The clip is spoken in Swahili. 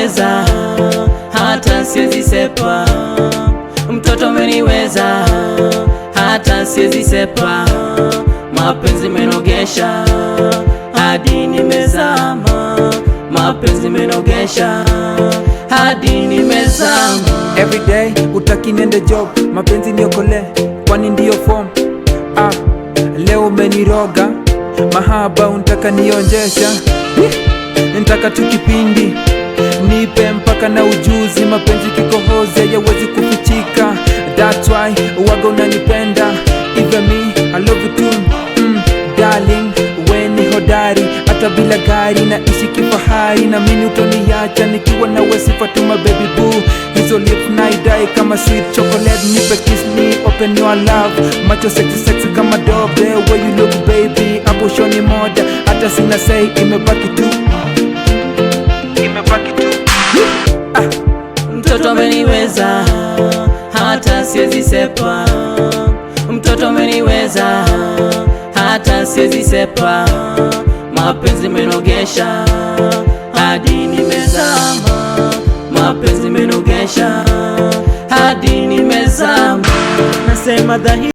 umeniweza, hata siwezi sepa. Mtoto umeniweza, hata siwezi sepa. Mapenzi menogesha hadi nimezama. Mapenzi menogesha hadi nimezama. Everyday utaki niende job, mapenzi niokole, kwani ndiyo form. Leo umeniroga, mahaba unataka nionjesha. Nitaka tu kipindi, nipe mpaka na ujuzi. Mapenzi kikohozi hayawezi kufichika. That's why uwaga unanipenda. Even me, I love you too, darling. We ni hodari, hata bila gari naishi kifahari. Na mimi utoniacha nikiwa na wewe, sifatuma baby boo. Hizo lips naidai kama sweet chocolate. Nipe kiss me, open your love. Macho sexy sexy kama dove. The way you look baby, hapo shoni moja. Hata sina say, imebaki tu, imebaki tu. Mtoto umeniweza, hata siwezi sepa. Mtoto umeniweza, hata siwezi sepa. Mapenzi menogesha hadi nimezama. Mapenzi menogesha hadi nimezama. Nasema dhahiri